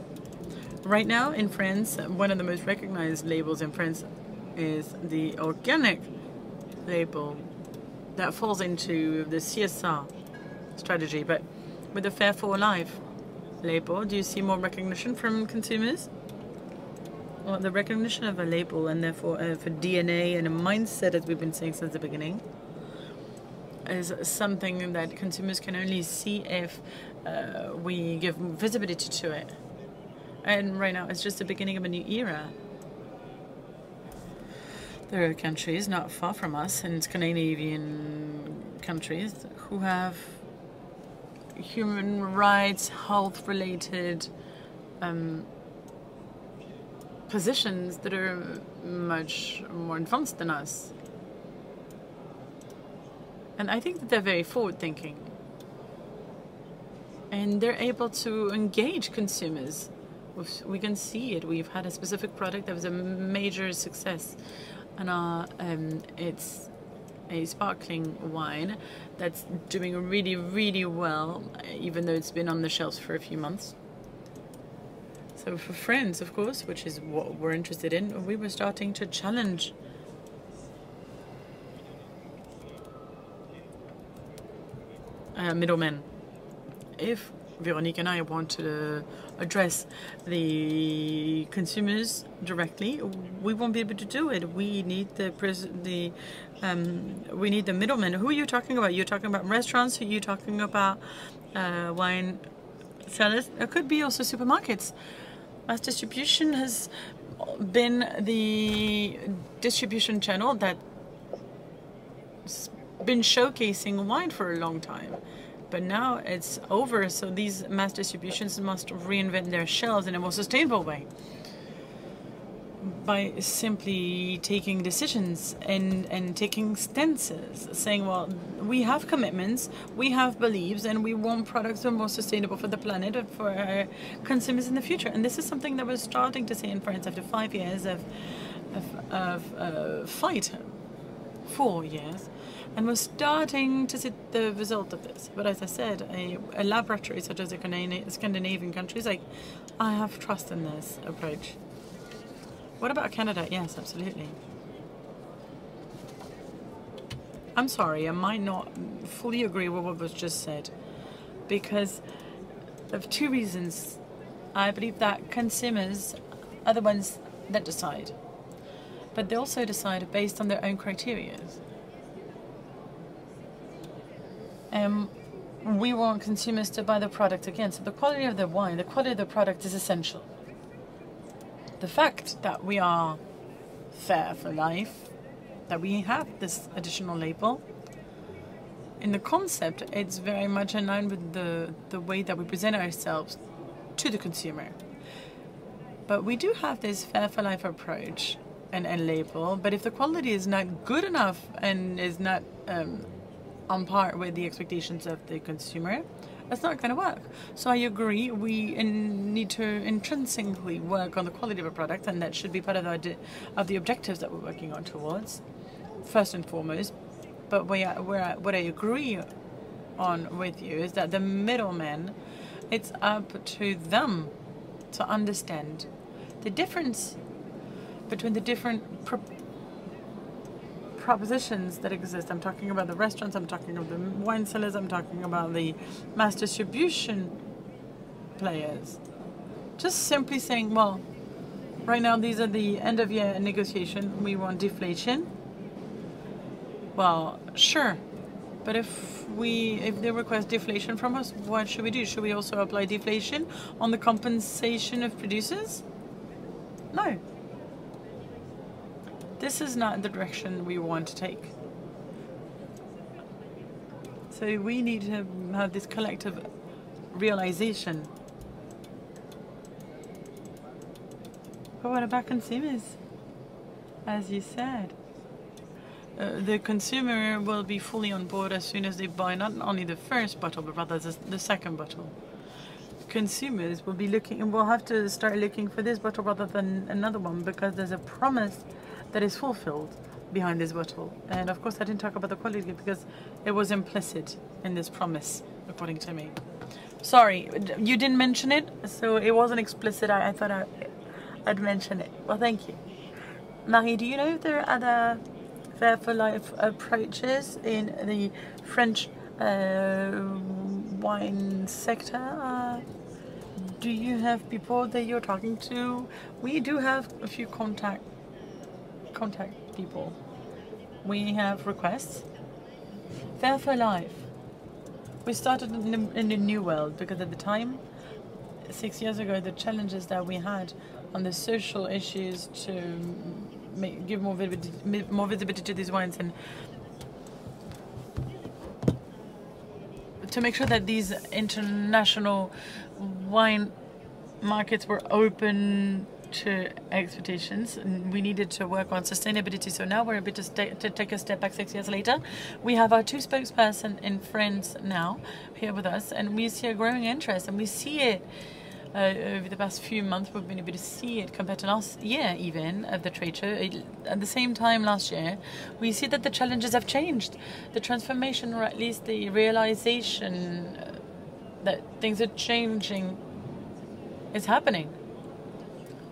C: Right now in France, one of the most recognized labels in France is the organic label that falls into the CSR strategy. But with the Fair for Life label, do you see more recognition from consumers? Well, the recognition of a label, and therefore for DNA and a mindset, as we've been saying since the beginning, is something that consumers can only see if we give visibility to it. And right now, it's just the beginning of a new era. There are countries not far from us, and Scandinavian countries, who have human rights, health-related positions that are much more advanced than us. And I think that they're very forward-thinking. And they're able to engage consumers. We can see it. We've had a specific product that was a major success. And it's a sparkling wine that's doing really, really well, even though it's been on the shelves for a few months. So for France, of course, which is what we're interested in, we were starting to challenge middlemen. If Véronique and I want to address the consumers directly, we won't be able to do it. We need we need the middlemen. Who are you talking about? You're talking about restaurants? Are you talking about wine sellers? It could be also supermarkets. Mass distribution has been the distribution channel that's been showcasing wine for a long time. But now it's over, so these mass distributions must reinvent their shelves in a more sustainable way by simply taking decisions and taking stances, saying, well, we have commitments, we have beliefs, and we want products that are more sustainable for the planet and for our consumers in the future. And this is something that we're starting to see in France after 5 years of fight, 4 years. And we're starting to see the result of this. But as I said, a laboratory such as the Scandinavian countries, I have trust in this approach. What about Canada? Yes, absolutely. I'm sorry, I might not fully agree with what was just said, because of 2 reasons. I believe that consumers are the ones that decide, but they also decide based on their own criteria. We want consumers to buy the product again. So the quality of the wine, the quality of the product is essential. The fact that we are fair for life, that we have this additional label, in the concept, it's very much in line with the way that we present ourselves to the consumer. But we do have this fair for life approach and label, but if the quality is not good enough and is not on par with the expectations of the consumer, it's not going to work. So I agree, we need to intrinsically work on the quality of a product, and that should be part of the objectives that we're working on towards, first and foremost. But what I agree on with you is that the middlemen, it's up to them to understand the difference between the different propositions that exist. I'm talking about the restaurants, I'm talking about the wine cellars, I'm talking about the mass distribution players. Just simply saying, well, right now these are the end of year negotiation, we want deflation. Well, sure, but if they request deflation from us, what should we do? Should we also apply deflation on the compensation of producers? No. This is not the direction we want to take. So we need to have this collective realization. But what about consumers? As you said, the consumer will be fully on board as soon as they buy not only the first bottle, but rather the second bottle. Consumers will be looking, and will have to start looking for this bottle rather than another one, because there's a promise that is fulfilled behind this bottle. And of course I didn't talk about the quality because it was implicit in this promise, according to me. Sorry, you didn't mention it, so it wasn't explicit. I thought I'd mention it. Well, thank you. Marie, do you know if there are other fair for life approaches in the French wine sector? Do you have people that you're talking to? We do have a few contact people. We have requests. Fair for life. We started in the new world because at the time, 6 years ago, the challenges that we had on the social issues to give more visibility to these wines and to make sure that these international wine markets were open to expectations, and we needed to work on sustainability. So now we're able to take a step back 6 years later. We have our two spokespersons in France now here with us, and we see a growing interest, and we see it over the past few months. We've been able to see it compared to last year even of the trade show. At the same time last year, we see that the challenges have changed. The transformation, or at least the realization that things are changing, is happening.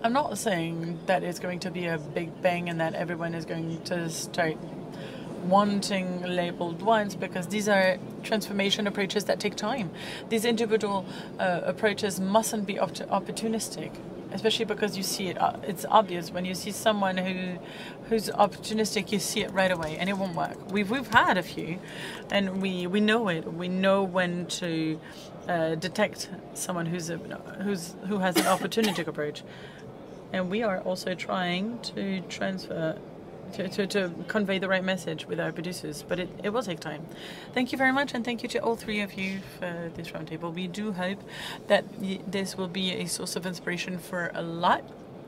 C: I'm not saying that it's going to be a big bang and that everyone is going to start wanting labeled wines, because these are transformation approaches that take time. These individual approaches mustn't be opportunistic, especially because you see it. It's obvious when you see someone who's opportunistic. You see it right away, and it won't work. We've had a few, and we know it. We know when to detect someone who has an opportunistic approach. And we are also trying to transfer, to convey the right message with our producers, but it will take time. Thank you very much, and thank you to all three of you for this roundtable. We do hope that this will be a source of inspiration for a lot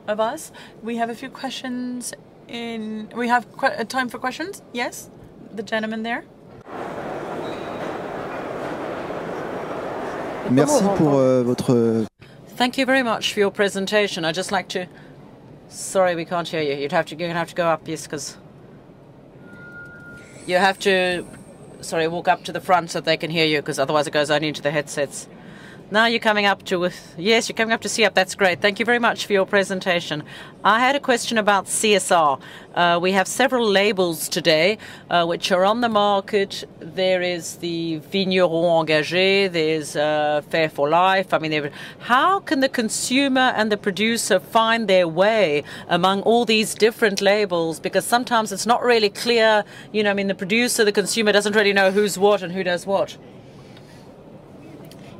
C: of us. We have a few questions we have time for questions? Yes? The gentleman there?
D: Merci pour votre...
B: Thank you very much for your presentation. I'd just like to... Sorry, we can't hear you. You're going to have to go up, yes, because... You have to... Sorry, walk up to the front so they can hear you, because otherwise it goes only into the headsets. Now you're coming up to, yes, you're coming up to see up. That's great. Thank you very much for your presentation. I had a question about CSR. We have several labels today which are on the market. There is the Vigneron Engagé, there's Fair for Life. I mean, how can the consumer and the producer find their way among all these different labels? Because sometimes it's not really clear, you know, I mean, the producer, the consumer doesn't really know who's what and who does what.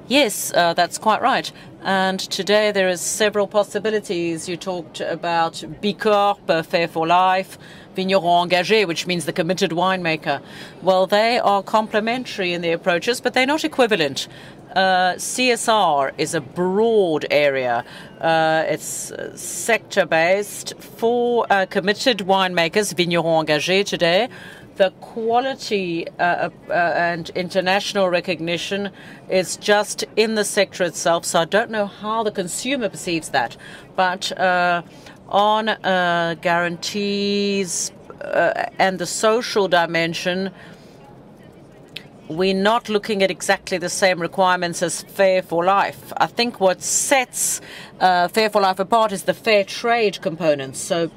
B: Yes, that's quite right. And today there are several possibilities. You talked about B Corp, Fair for Life, Vigneron Engagé, which means the committed winemaker. Well, they are complementary in their approaches, but they're not equivalent. CSR is a broad area. It's sector-based for committed winemakers, Vigneron Engagé today. The quality and international recognition is just in the sector itself, so I don't know how the consumer perceives that. But on guarantees and the social dimension, we're not looking at exactly the same requirements as Fair for Life. I think what sets Fair for Life apart is the fair trade component. So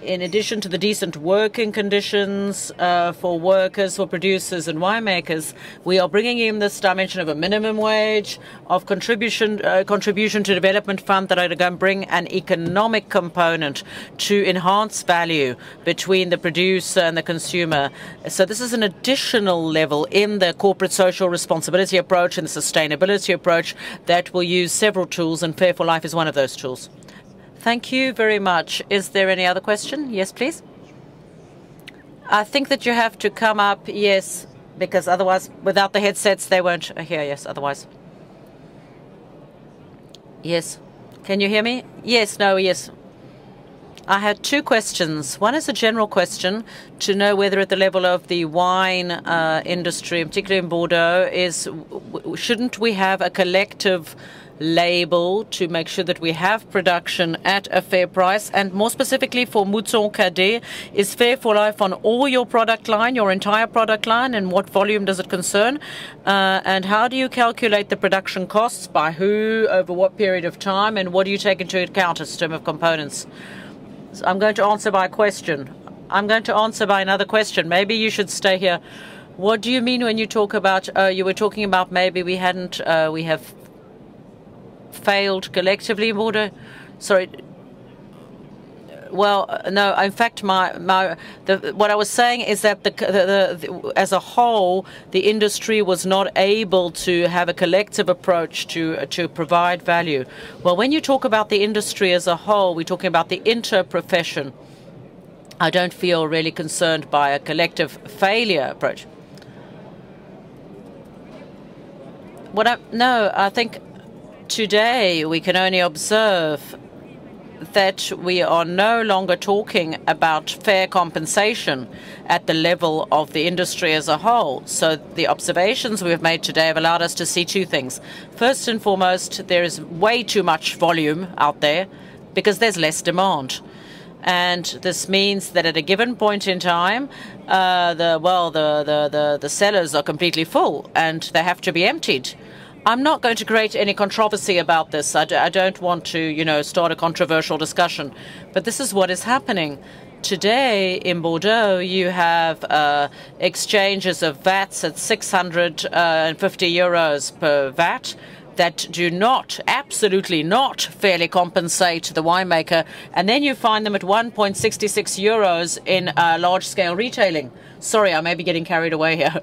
B: in addition to the decent working conditions for workers, for producers and winemakers, we are bringing in this dimension of a minimum wage, of contribution to development fund that are going to bring an economic component to enhance value between the producer and the consumer. So this is an additional level in the corporate social responsibility approach and the sustainability approach that will use several tools, and Fair for Life is one of those tools. Thank you very much. Is there any other question? Yes, please. I think that you have to come up, yes, because otherwise, without the headsets, they won't hear, yes, otherwise. Yes. Can you hear me? Yes, no, yes. I had two questions. One is a general question to know whether at the level of the wine industry, particularly in Bordeaux, shouldn't we have a collective label to make sure that we have production at a fair price? And more specifically for Mouton Cadet, is Fair for Life on all your product line, your entire product line, and what volume does it concern? And how do you calculate the production costs, by who, over what period of time, and what do you take into account as term of components? So I'm going to answer by a question. I'm going to answer by another question. Maybe you should stay here. What do you mean when you talk about, you were talking about maybe we have failed collectively in Bordeaux? Sorry. Well, no. In fact, what I was saying is that as a whole, the industry was not able to have a collective approach to provide value. Well, when you talk about the industry as a whole, we're talking about the interprofession. I don't feel really concerned by a collective failure approach. No, I think today we can only observe that we are no longer talking about fair compensation at the level of the industry as a whole. So the observations we have made today have allowed us to see two things. First and foremost, there is way too much volume out there because there's less demand. And this means that at a given point in time, the cellars are completely full and they have to be emptied. I'm not going to create any controversy about this. I don't want to, start a controversial discussion. But this is what is happening. Today in Bordeaux, you have exchanges of VATs at 650 euros per VAT that do not, absolutely not, fairly compensate the winemaker. And then you find them at 1.66 euros in large-scale retailing. Sorry, I may be getting carried away here.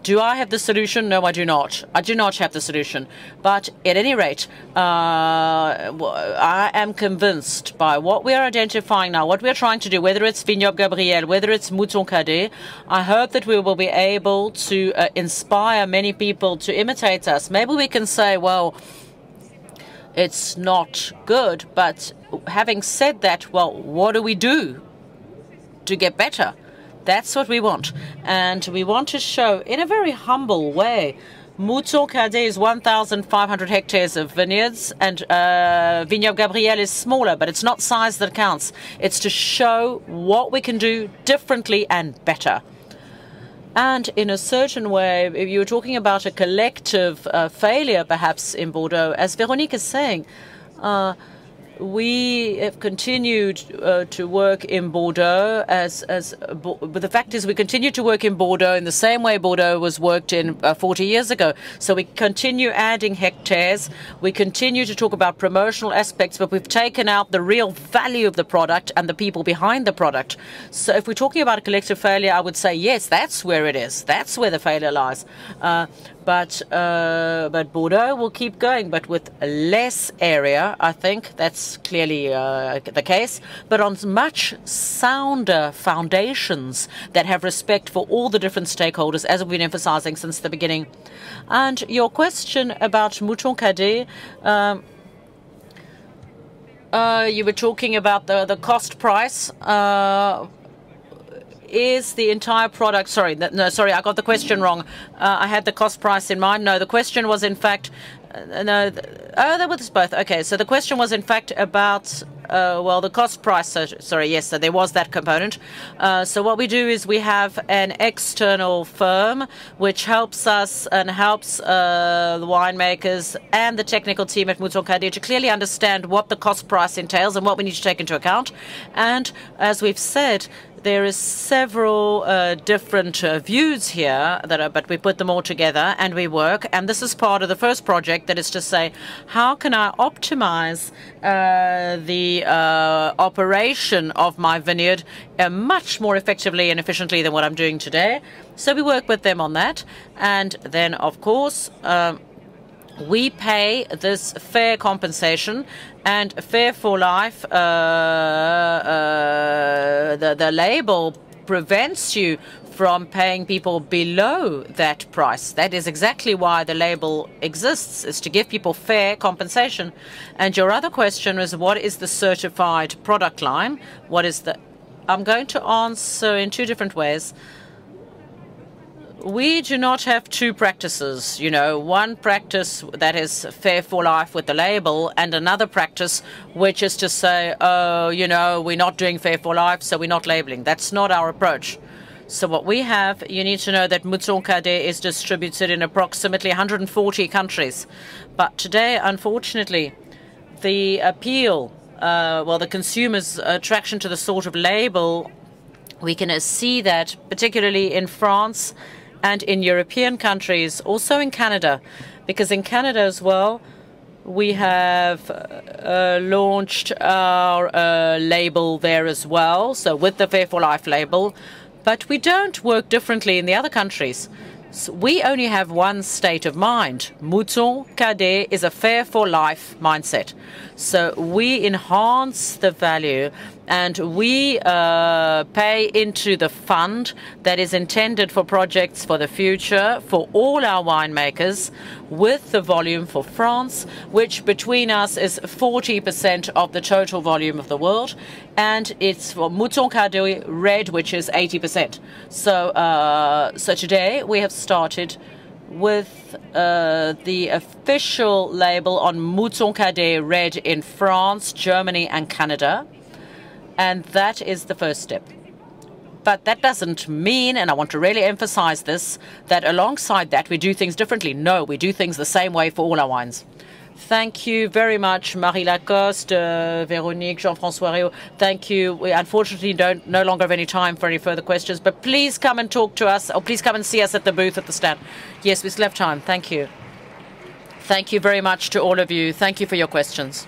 B: Do I have the solution? No, I do not. I do not have the solution. But at any rate, I am convinced by what we are identifying now, what we are trying to do, whether it's Vignobles Gabriel, whether it's Mouton Cadet. I hope that we will be able to inspire many people to imitate us. Maybe we can say, well, it's not good. But having said that, well, what do we do to get better? That's what we want. And we want to show in a very humble way. Mouton Cadet is 1,500 hectares of vineyards, and Vignobles Gabriel is smaller, but it's not size that counts. It's to show what we can do differently and better. And in a certain way, if you were talking about a collective failure, perhaps, in Bordeaux, as Véronique is saying, we have continued to work in Bordeaux but the fact is we continue to work in Bordeaux in the same way Bordeaux was worked in 40 years ago. So we continue adding hectares. We continue to talk about promotional aspects, but we've taken out the real value of the product and the people behind the product. So if we're talking about a collective failure, I would say, yes, that's where it is. That's where the failure lies. But Bordeaux will keep going, but with less area. I think that's clearly the case, but on much sounder foundations that have respect for all the different stakeholders, as we've been emphasizing since the beginning. And your question about Mouton Cadet, you were talking about the cost price. Is the entire product, sorry, I got the question wrong. I had the cost price in mind. No, the question was in fact, they were both. Okay, so the question was in fact about, the cost price. Sorry, yes, so there was that component. So what we do is we have an external firm which helps us and helps the winemakers and the technical team at Mouton Cadet to clearly understand what the cost price entails and what we need to take into account. And as we've said, there is several different views here but we put them all together and we work. And this is part of the first project, that is to say, how can I optimize the operation of my vineyard much more effectively and efficiently than what I'm doing today? So we work with them on that. And then, of course, we pay this fair compensation, and Fair for Life, the label prevents you from paying people below that price. That is exactly why the label exists, is to give people fair compensation. And your other question is, what is the certified product line? I'm going to answer in two different ways. We do not have two practices, one practice that is Fair for Life with the label, and another practice which is to say, we're not doing Fair for Life, so we're not labeling. That's not our approach. So what we have, you need to know that Mouton Cadet is distributed in approximately 140 countries. But today, unfortunately, the appeal, the consumer's attraction to the sort of label, we can see that particularly in France and in European countries, also in Canada, because in Canada as well, we have launched our label there as well, so with the Fair for Life label, but we don't work differently in the other countries. So we only have one state of mind. Mouton Cadet is a Fair for Life mindset. So we enhance the value and we pay into the fund that is intended for projects for the future for all our winemakers, with the volume for France, which between us is 40% of the total volume of the world, and it's for Mouton Cadet Red, which is 80%. So today we have started with the official label on Mouton Cadet Red in France, Germany, and Canada. And that is the first step. But that doesn't mean, and I want to really emphasize this, that alongside that we do things differently. No, we do things the same way for all our wines. Thank you very much, Marie Lacoste, Véronique, Jean-François Rio. Thank you. We unfortunately no longer have any time for any further questions, but please come and talk to us, or please come and see us at the booth at the stand. Yes, we still have time. Thank you. Thank you very much to all of you. Thank you for your questions.